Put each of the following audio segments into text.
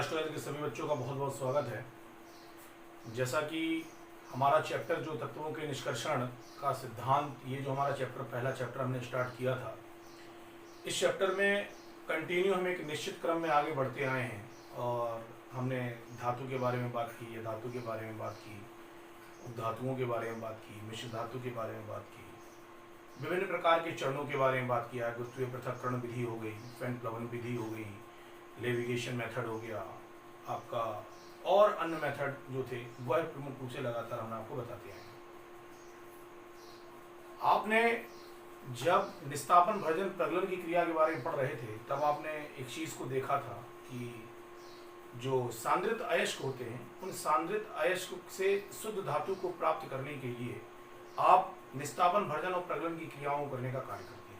Class 12 के सभी बच्चों का बहुत बहुत स्वागत है। जैसा कि हमारा चैप्टर जो तत्वों के निष्कर्षण का सिद्धांत, ये जो हमारा चैप्टर पहला चैप्टर हमने स्टार्ट किया था, इस चैप्टर में कंटिन्यू हम एक निश्चित क्रम में आगे बढ़ते आए हैं और हमने धातु के बारे में बात की, या धातु के बारे में बात की, उपधातुओं के बारे में बात की, मिश्र धातु के बारे में बात की, विभिन्न प्रकार के चरणों के बारे में बात किया है। गुरुत्वीय पृथक्करण विधि हो गई, फैन प्लवन विधि हो गई, लेविगेशन मेथड हो गया आपका, और अन्य मेथड जो थे वह प्रमुख रूप से लगातार हम आपको बताते हैं। आपने जब निस्तापन भर्जन प्रगलन की क्रिया के बारे में पढ़ रहे थे तब आपने एक चीज को देखा था कि जो सांद्रित अयस्क होते हैं, उन सांद्रित अयस्क से शुद्ध धातु को प्राप्त करने के लिए आप निस्तापन भर्जन और प्रगलन की क्रियाओं को करने का कार्य करते हैं।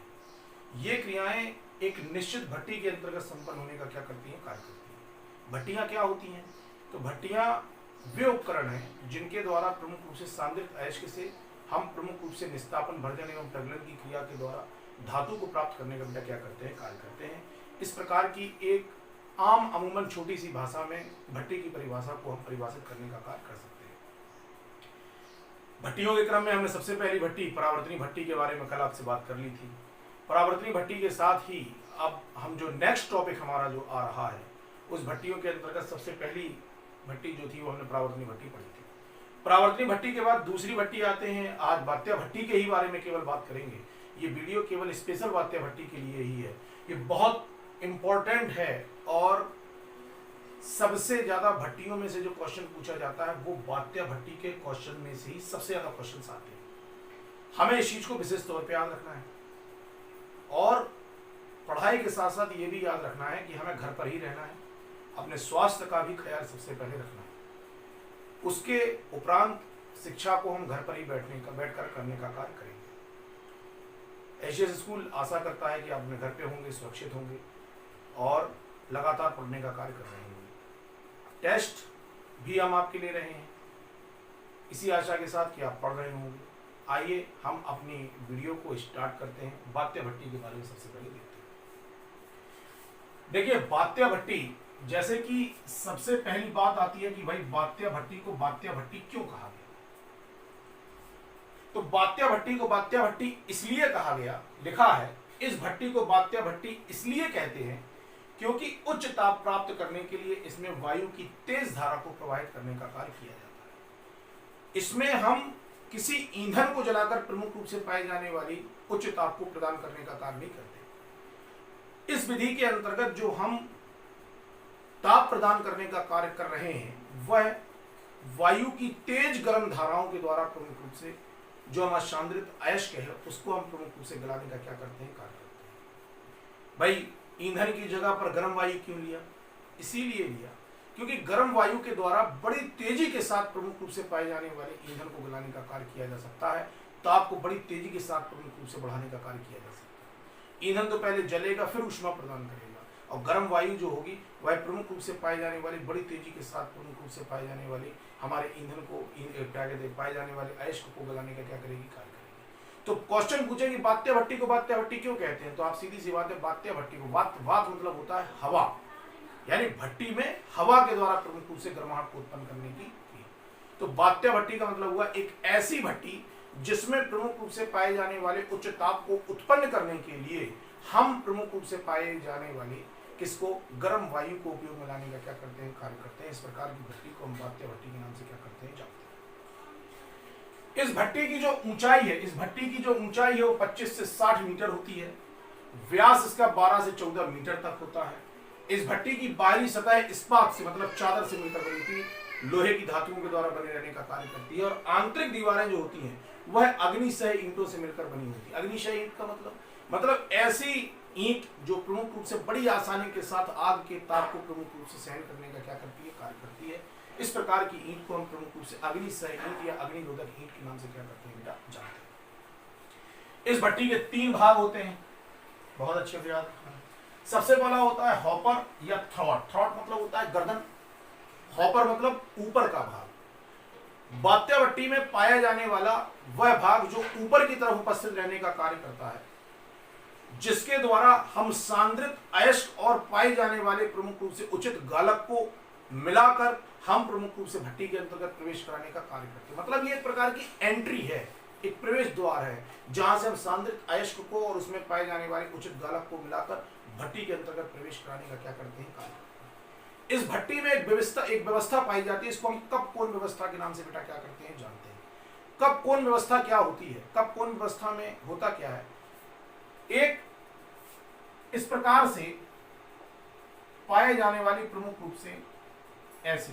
ये क्रियाएं एक निश्चित भट्टी के अंतर्गत संपन्न होने का क्या करती हैं, कार्य करती हैं। भट्टियां क्या होती हैं? तो भट्टियां वे उपकरण हैं जिनके द्वारा प्रमुख रूप से सांद्रित अयस्क से हम प्रमुख रूप से निस्तापन भर्जन एवं प्रगलन की क्रिया के द्वारा धातु को प्राप्त करने का क्या करते हैं, कार्य करते हैं। इस प्रकार की एक आम अमूमन छोटी सी भाषा में भट्टी की परिभाषा को हम परिभाषित करने का कार्य कर सकते हैं। भट्टियों के क्रम में हमने सबसे पहली भट्टी परावर्तनी भट्टी के बारे में कल आपसे बात कर ली थी। परावर्तनी भट्टी के साथ ही अब हम जो नेक्स्ट टॉपिक हमारा जो आ रहा है, उस भट्टियों के अंतर्गत सबसे पहली भट्टी जो थी वो हमने परावर्तनी भट्टी पढ़ी थी। परावर्तनी भट्टी के बाद दूसरी भट्टी आते हैं। आज वात्या भट्टी के ही बारे में केवल बात करेंगे। ये वीडियो केवल स्पेशल वात्या भट्टी के लिए ही है। ये बहुत इंपॉर्टेंट है और सबसे ज्यादा भट्टियों में से जो क्वेश्चन पूछा जाता है वो वात्या भट्टी के क्वेश्चन में से ही सबसे ज्यादा क्वेश्चन आते हैं। हमें इस चीज को विशेष तौर पर याद रखना है और पढ़ाई के साथ साथ ये भी याद रखना है कि हमें घर पर ही रहना है, अपने स्वास्थ्य का भी ख्याल सबसे पहले रखना है। उसके उपरांत शिक्षा को हम घर पर ही बैठकर करने का कार्य करेंगे। एशियस स्कूल आशा करता है कि आप अपने घर पे होंगे, सुरक्षित होंगे और लगातार पढ़ने का कार्य कर रहे होंगे। टेस्ट भी हम आपके ले रहे हैं इसी आशा के साथ कि आप पढ़ रहे होंगे। आइए हम अपनी वीडियो को स्टार्ट करते हैं। वात्या भट्टी के बारे में सबसे पहले देखते हैं। देखिए, वात्या भट्टी, जैसे कि सबसे पहली बात आती है कि भाई वात्या भट्टी को वात्या भट्टी क्यों कहा गया? तो वात्या भट्टी को वात्या भट्टी इसलिए कहा गया, लिखा है, इस भट्टी को वात्या भट्टी इसलिए कहते हैं क्योंकि उच्च ताप प्राप्त करने के लिए इसमें वायु की तेज धारा को प्रवाहित करने का कार्य किया जाता है। इसमें हम किसी ईंधन को जलाकर प्रमुख रूप से पाए जाने वाली उच्च ताप को प्रदान करने का कार्य नहीं करते। इस विधि के अंतर्गत जो हम ताप प्रदान करने का कार्य कर रहे हैं वह वायु की तेज गर्म धाराओं के द्वारा प्रमुख रूप से जो हमारा सांद्रित अयस्क है उसको हम प्रमुख रूप से गलाने का क्या करते हैं, कार्य करते हैं। भाई, ईंधन की जगह पर गर्म वायु क्यों लिया? इसीलिए लिया क्योंकि गर्म वायु के द्वारा बड़ी तेजी के साथ प्रमुख रूप से पाए जाने वाले ईंधन को गलाने का कार्य किया जा सकता है। ताप को बड़ी तेजी के साथ प्रमुख रूप से बढ़ाने का कार्य किया जा सकता है। ईंधन तो पहले जलेगा फिर ऊष्मा प्रदान करेगा, और गर्म वायु जो होगी वह प्रमुख रूप से पाए जाने वाली बड़ी तेजी के साथ प्रमुख रूप से पाए जाने वाली हमारे ईंधन को क्या कहते हैं, पाए जाने वाले अयस्क को गलाने का क्या करेगी, कार्य करेगी। तो क्वेश्चन पूछेंगे वात्या भट्टी को वात्या भट्टी क्यों कहते हैं? तो आप सीधी सी बात है, वात्या भट्टी को वात मतलब होता है हवा, यानी भट्टी में हवा के द्वारा प्रमुख रूप से गर्माहट को उत्पन्न करने की क्रिया। तो वात्या भट्टी का मतलब हुआ एक ऐसी भट्टी जिसमें प्रमुख रूप से पाए जाने वाले उच्च ताप को उत्पन्न करने के लिए हम प्रमुख रूप से पाए जाने वाले किसको, गर्म वायु को उपयोग में लाने का क्या करते हैं, कार्य करते हैं। इस प्रकार की भट्टी को हम वात्या भट्टी के नाम से क्या करते हैं, जानते हैं। इस भट्टी की जो ऊंचाई है, इस भट्टी की जो ऊंचाई है वो 25 से 60 मीटर होती है। व्यास इसका 12 से 14 मीटर तक होता है। इस भट्टी की बाहरी सतह इस्पात से मतलब चादर से मिलकर बनी थी, लोहे की धातुओं के द्वारा बने रहने का कार्य करती है। और आंतरिक दीवारें जो होती हैं वह अग्निशय ईंटों से मिलकर बनी होती है। अग्निशय ईंट का मतलब ऐसी ईंट जो प्रमुख रूप से बड़ी आसानी के साथ आग के ताप को प्रमुख रूप से सहन करने का क्या करती है, कार्य करती है। इस प्रकार की ईंट को हम प्रमुख रूप से अग्निशय ईंट या अग्निरोधक ईंट के नाम से क्या करते हैं, बेटा, जानते हैं। इस भट्टी के 3 भाग होते हैं, बहुत अच्छे से याद रखना। सबसे पहला होता है हॉपर या थ्रॉट। थ्रॉट मतलब होता है गर्दन, हॉपर मतलब ऊपर का भाग। वात्या भट्टी में पाया जाने वाला वह भाग जो ऊपर की तरफ उपस्थित रहने का कार्य करता है, जिसके द्वारा हम सांद्रित अयस्क और पाए जाने वाले प्रमुख रूप से उचित गालक को मिलाकर हम प्रमुख रूप से भट्टी के अंतर्गत प्रवेश कराने का कार्य करते हैं। मतलब ये एक प्रकार की एंट्री है, एक प्रवेश द्वार है, जहां से हम सांद्रित अयस्क को और उसमें पाए जाने वाले उचित गालक को मिलाकर भट्टी के अंतर्गत प्रवेश कराने का क्या करते हैं, कार्य करते हैं। इस भट्टी में एक व्यवस्था पाई जाती है, इसको हम कप कोन व्यवस्था के नाम से बेटा क्या करते हैं, जानते हैं। कप कोन व्यवस्था क्या होती है? कप कोन व्यवस्था में होता क्या है, एक इस प्रकार से पाए जाने वाली प्रमुख रूप से ऐसी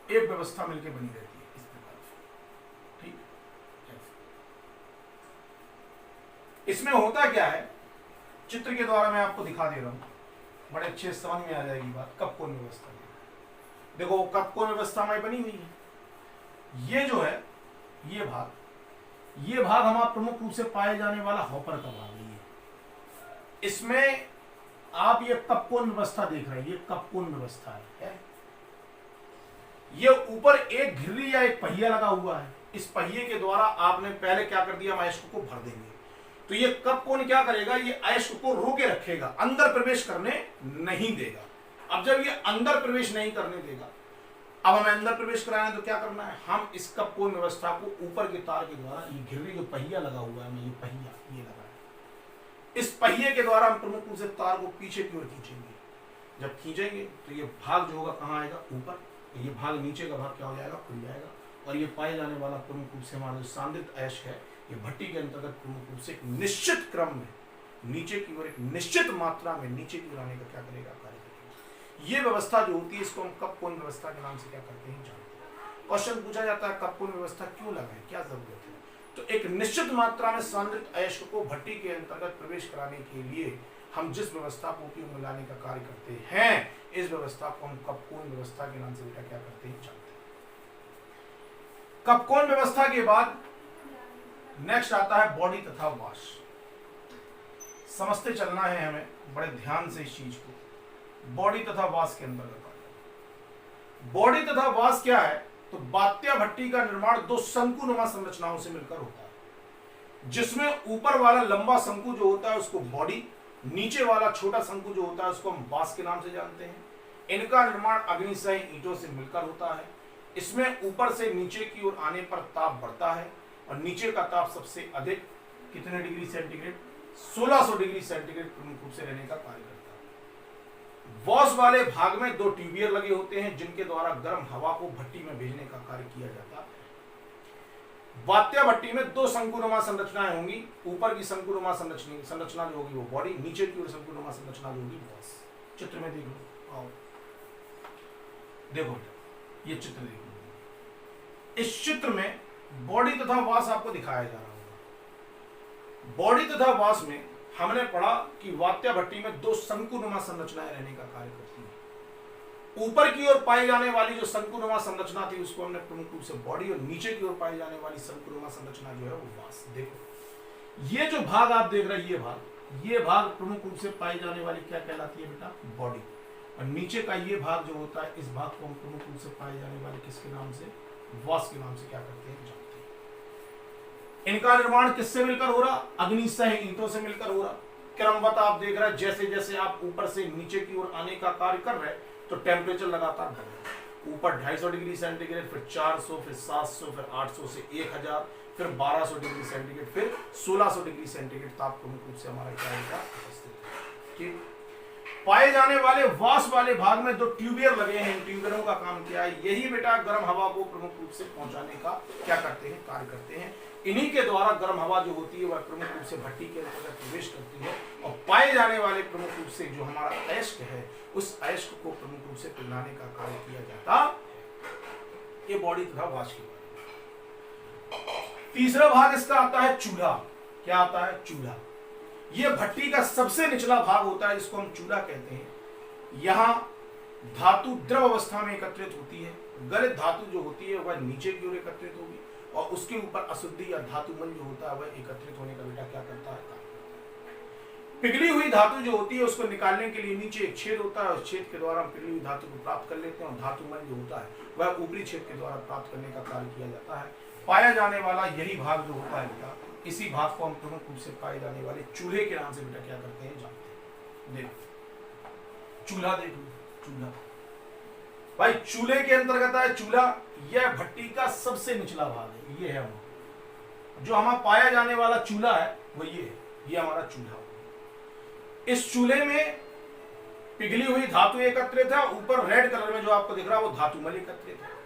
एक व्यवस्था मिलकर बनी रहती है, इस प्रकार से, ठीक। इसमें होता क्या है, चित्र के द्वारा मैं आपको दिखा दे रहा हूं, बड़े अच्छे समझ में आ जाएगी बात। कप कोन व्यवस्था देखो, कप कोन व्यवस्था में बनी हुई है। ये जो है ये भाग हमारा प्रमुख रूप से पाए जाने वाला हॉपर का भाग है। इसमें आप ये कप कोन व्यवस्था देख रहे हैं, ये कप कोन व्यवस्था है। ये ऊपर एक घिर्री या एक पहिया लगा हुआ है। इस पहिए के द्वारा आपने पहले क्या कर दिया, अयस्क को भर देंगे। तो ये कप कोन क्या करेगा, ये अयस्क को रोके रखेगा, अंदर प्रवेश करने नहीं देगा। अब जब ये अंदर प्रवेश नहीं करने देगा, अब हमें अंदर प्रवेश कराना है तो क्या करना है, हम इस कप कोन व्यवस्था को ऊपर के तार के द्वारा, ये घिर्री जो पहिया लगा हुआ है, ये पहिया ये लगा है, इस पहिए के द्वारा हम प्रमुख रूप से तार को पीछे की ओर खींचेंगे। जब खींचेंगे तो ये भाग जो होगा कहाँ आएगा, ऊपर। ये भाग नीचे का भाग क्या हो जाएगा, खुल जाएगा। और ये पाए जाने वाला प्रमुख रूप से हमारा जो सांद्रित अयस्क है, ये भट्टी के अंतर्गत प्रमुख रूप से एक निश्चित क्रम में नीचे की ओर, एक निश्चित मात्रा में नीचे की ओर आने का क्या करेगा, कार्य करेगा। ये व्यवस्था जो होती है, इसको हम कप कोन व्यवस्था के नाम से क्या करते हैं, जानते हैं। क्वेश्चन पूछा जाता है, कप कोन व्यवस्था क्यों लगाएं, क्या जरूरत है? तो एक निश्चित मात्रा में सांद्रित अयस्क को भट्टी के अंतर्गत प्रवेश कराने के लिए हम जिस व्यवस्था को उपयोग में लाने का कार्य करते हैं, इस व्यवस्था को हम कप कोन व्यवस्था के नाम से बेटा क्या करते हैं, जानते हैं। कप कोन व्यवस्था के बाद नेक्स्ट आता है बॉडी तथा वाश। समझते चलना है हमें बड़े ध्यान से इस चीज को। बॉडी तथा वाश के अंतर्गत बॉडी तथा वाश क्या है, तो बात्या भट्टी का निर्माण दो शंकुनुमा संरचनाओं से मिलकर होता है, जिसमें ऊपर वाला लंबा शंकु जो होता है उसको बॉडी, नीचे वाला छोटा शंकु जो होता है उसको हम वाश के नाम से जानते हैं। इनका निर्माण अग्निसह ईंटों से मिलकर होता है। इसमें ऊपर से नीचे की ओर आने पर ताप बढ़ता है और नीचे का ताप सबसे अधिक कितने डिग्री सेंटीग्रेड, 1600 डिग्री सेंटीग्रेड प्रमुख रूप से रहने का कार्य करता है। वॉश वाले भाग में दो ट्यूबियर लगे होते हैं, जिनके द्वारा गर्म हवा को भट्टी में भेजने का कार्य किया जाता है। बात्या भट्टी में दो शंकुनुमा संरचनाएं होंगी। ऊपर की शंकुनुमा संरचना जो होगी वो बॉडी, नीचे की ओर शंकुनुमा संरचना जो होगी वॉश। चित्र में देख लो, आओ देखो ये चित्र देखो। इस चित्र में बॉडी तथा वाश आपको दिखाया जा रहा होगा। बॉडी तथा वाश में हमने पढ़ा कि बात्या भट्टी में दो शंकुनुमा संरचनाएं रहने का कार्य करती हैं। ऊपर की ओर पाई जाने वाली जो शंकुनुमा संरचना थी उसको हमने प्रमुख रूप से बॉडी, और नीचे की ओर पाई जाने वाली शंकुनुमा संरचना जो है वो वाश। देखो ये जो भाग आप देख रहे हैं, ये भाग प्रमुख रूप से पाई जाने वाली क्या कहलाती है बेटा, बॉडी। और नीचे का ये भाग जो होता है, इस भाग को हम प्रमुख रूप से पाए जाने वाले किसके नाम से, वाश के नाम से क्या करते हैं, जानते हैं। इनका निर्माण किससे मिलकर हो रहा, अग्निसह ईंटों से मिलकर हो रहा। क्रमवत आप देख रहे हैं, जैसे जैसे आप ऊपर से नीचे की ओर आने का कार्य कर रहे हैं तो टेम्परेचर लगातार बढ़ रहा है। ऊपर 250 डिग्री सेंटीग्रेड, फिर 400, फिर 700, फिर 800 से 1000, फिर 1200 डिग्री सेंटीग्रेड, फिर 1600 डिग्री सेंटीग्रेड ताप प्रमुख रूप से हमारा क्या होगा, उपस्थित है। ठीक। पाए जाने वाले वाश वाले भाग में दो ट्यूबियर लगे हैं। इन ट्यूबियरों का काम क्या है, यही बेटा गर्म हवा को प्रमुख रूप से पहुंचाने का क्या करते हैं, कार्य करते हैं। इन्हीं के द्वारा गर्म हवा जो होती है वह प्रमुख रूप से भट्टी के अंदर प्रवेश करती है, और पाए जाने वाले प्रमुख रूप से जो हमारा अयस्क है, उस अयस्क को प्रमुख रूप से पिघलाने का कार्य किया जाता। ये बॉडी तथा वाश की बात। तीसरा भाग इसका आता है चूल्हा। क्या आता है, चूल्हा। यह भट्टी का सबसे निचला भाग होता है, जिसको हम चूल्हा कहते हैं। यहाँ धातु द्रव अवस्था में एकत्रित होती है। गलित धातु जो होती है वह नीचे की ओर एकत्रित होगी, और उसके ऊपर अशुद्धि या धातुमल जो होता है वह एकत्रित होने का बेटा क्या करता है, पिघली हुई धातु जो होती है उसको निकालने के लिए नीचे एक छेद होता है, उस छेद के द्वारा हम पिघली हुई धातु को प्राप्त कर लेते हैं, और धातुमल जो होता है वह ऊपरी छेद के द्वारा प्राप्त करने का कार्य किया जाता है। पाया जाने वाला यही भाग जो होता है बेटा इसी भाग को हम प्रमुख रूप से पाए जाने वाले चूल्हे के नाम से बेटा क्या करते हैं, जानते हैं। देखो चूल्हा, देखो चूल्हा भाई, चूल्हे के अंतर्गत है चूल्हा। यह भट्टी का सबसे निचला भाग है, ये है हमारा जो हमारा पाया जाने वाला चूल्हा है, वो ये है, ये हमारा चूल्हा। इस चूल्हे में पिघली हुई धातु एकत्रित है, ऊपर रेड कलर में जो आपको दिख रहा है वो धातुमल एकत्रित है।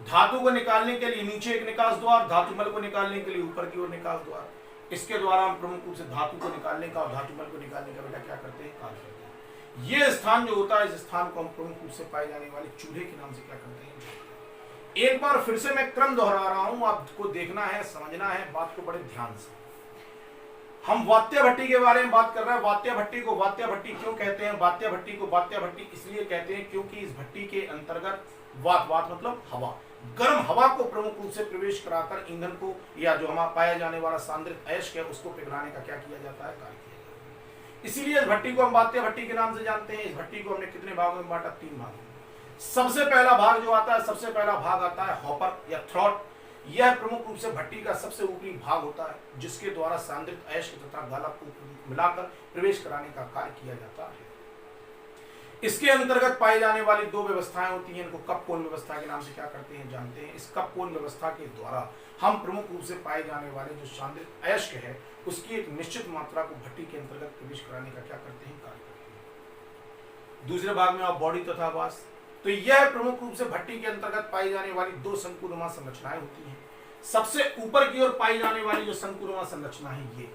धातु को निकालने के लिए नीचे एक निकास द्वार, धातुमल को निकालने के लिए ऊपर की ओर निकास द्वार। इसके द्वारा हम प्रमुख रूप से धातु को निकालने का और धातुमल को निकालने का बेटा क्या करते हैं, कार्य करते हैं। ये स्थान जो होता है, इस स्थान को हम प्रमुख रूप से पाए जाने वाले चूल्हे के नाम से क्या करते हैं। एक बार फिर से मैं क्रम दोहरा रहा हूं, आपको देखना है, समझना है बात को बड़े ध्यान से। हम वात्या भट्टी के बारे में बात कर रहे हैं। वात्या भट्टी को वात्या भट्टी क्यों कहते हैं? वात्या भट्टी को वात्या भट्टी इसलिए कहते हैं क्योंकि इस भट्टी के अंतर्गत वात मतलब हवा, गर्म हवा को प्रमुख रूप से प्रवेश कराकर ईंधन को या जो हमारा पाया जाने वाला सांद्रित अयस्क है उसको पिघलाने का क्या किया जाता है, कार्य किया जाता है। इसीलिए इस भट्टी को हम वात्या भट्टी के नाम से जानते हैं। इस भट्टी को हमने कितने भागों में बांटा, 3 भागों में। सबसे पहला भाग जो आता है, सबसे पहला भाग आता है हॉपर या थ्रॉट। यह प्रमुख रूप से भट्टी का सबसे ऊपरी भाग होता है जिसके द्वारा सांद्रित अयस्क तथा गालक को मिलाकर प्रवेश कराने का कार्य किया जाता है। इसके अंतर्गत पाई जाने वाली 2 व्यवस्थाएं होती हैं, इनको कप कोन व्यवस्था के नाम से क्या करते हैं, जानते हैं। इस कप कोन व्यवस्था के द्वारा हम प्रमुख रूप से पाए जाने वाले जो सांद्रित अयस्क है उसकी एक निश्चित मात्रा को भट्टी के अंतर्गत प्रवेश कराने का क्या करते हैं, कार्य करते हैं। दूसरे भाग में आप बॉडी तथा वास, तो यह प्रमुख रूप से भट्टी के अंतर्गत पाई जाने वाली 2 शंकुनुमा संरचनाएं होती हैं। सबसे ऊपर की ओर पाई जाने वाली जो शंकुनुमा संरचना है, ये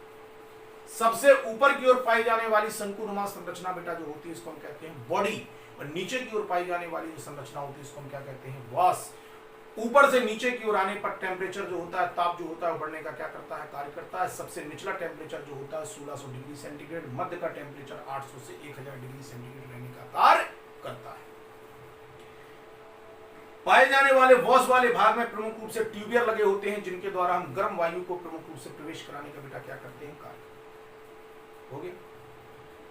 सबसे ऊपर की ओर पाई जाने वाली शंकुनुमा संरचना बेटा जो होती है इसको हम कहते हैं बॉडी, और नीचे की ओर पाई जाने वाली जो संरचना होती है इसको हम क्या कहते हैं, वास। ऊपर से नीचे की ओर आने पर टेम्परेचर जो होता है, ताप जो होता है, बढ़ने का क्या करता है, कार्य करता है। सबसे निचला टेम्परेचर जो होता है 1600 डिग्री सेंटीग्रेड, मध्य का टेम्परेचर 800 से 1000 डिग्री सेंटीग्रेड रहने का कार्य करता है। पाए जाने वाले वॉश वाले भाग में प्रमुख रूप से ट्यूबियर लगे होते हैं जिनके द्वारा हम गर्म वायु को प्रमुख रूप से प्रवेश कराने का बेटा क्या करते हैं, कार्य। हो गया।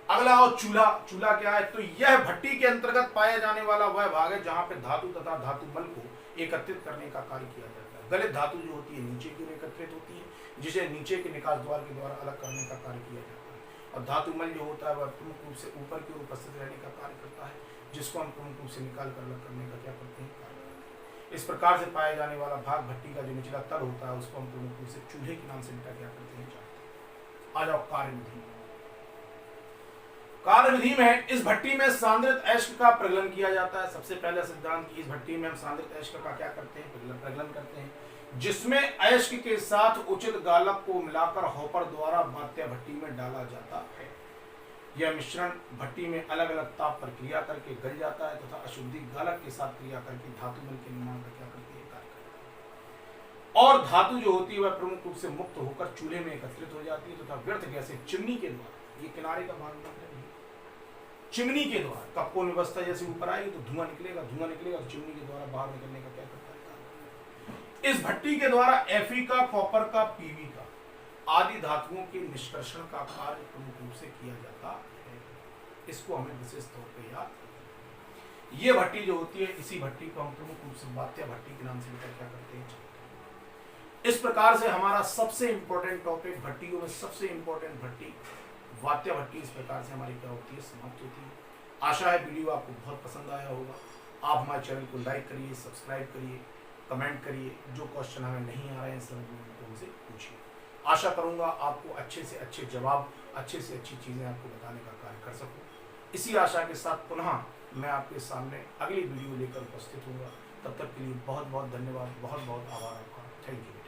अगला और चूल्हा। चूल्हा क्या है, तो यह भट्टी के अंतर्गत पाया जाने वाला वह भाग है जहां पे धातु तथा धातुमल को एकत्रित करने का कार्य किया जाता है। गलित धातु जो होती है नीचे की ओर एकत्रित होती है, जिसे नीचे के निकास द्वार के द्वारा अलग करने का कार्य किया जाता है। और धातुमल जो होता है वह प्रमुख रूप से ऊपर की ओर उपस्थित रहने का कार्य करता है, जिसको हम प्रमुख रूप से निकाल कर अलग करने का क्या करते हैं, कार्य। इस प्रकार से पाया जाने वाला भाग भट्टी का जो निचला तल होता है उसको हम प्रमुख रूप से चूल्हे के नाम से बेटा क्या करते हैं, जानते हैं। आ जाओ कार्य विधि। कार्य विधि में इस भट्टी में सांद्रित अयस्क का प्रगलन किया जाता है। सबसे पहले सिद्धांत की इस भट्टी में हम सांद्रित अयस्क का क्या करते हैं, प्रगलन करते हैं, जिसमें अयस्क के साथ उचित गालक को मिलाकर हॉपर द्वारा वात्या भट्टी में डाला जाता है। यह मिश्रण भट्टी में अलग अलग ताप पर क्रिया करके गल जाता है तथा अशुद्धि गालक के साथ क्रिया करके धातुमल के निर्माण का क्या करती है, कार्य करती है। और धातु जो होती है वह प्रमुख रूप से मुक्त होकर चूल्हे में एकत्रित हो जाती है तथा व्यर्थ गैसें चिमनी के द्वारा, ये किनारे का भाग है, चिमनी के द्वारा कपकोन व्यवस्था जैसे ऊपर आएगी तो धुआं निकलेगा, तो चिमनी के द्वारा बाहर निकलने का क्या करता है। इस भट्टी के द्वारा Fe का, कॉपर का, Pb का आदि धातुओं के निष्कर्षण का कार्य प्रमुख रूप से किया जाता है। इसको हमें विशेष तौर पे याद रखना। ये भट्टी जो होती है, इसी भट्टी को हम प्रमुख रूप से वात्या भट्टी के नाम से क्या करते हैं। इस प्रकार से हमारा सबसे इंपॉर्टेंट टॉपिक, भट्टियों में सबसे इंपॉर्टेंट भट्टी वात्या भट्टी, इस प्रकार से हमारी क्या होती है, समाप्त होती है। आशा है वीडियो आपको बहुत पसंद आया होगा। आप हमारे चैनल को लाइक करिए, सब्सक्राइब करिए, कमेंट करिए। जो क्वेश्चन हमें नहीं आ रहे हैं समझ में तो उनसे पूछिए। आशा करूंगा आपको अच्छे से अच्छे जवाब, अच्छे से अच्छी चीज़ें आपको बताने का कार्य कर सकूं। इसी आशा के साथ पुनः मैं आपके सामने अगली वीडियो लेकर उपस्थित होऊंगा। तब तक के लिए बहुत बहुत धन्यवाद, बहुत बहुत आभार आपका। Thank you.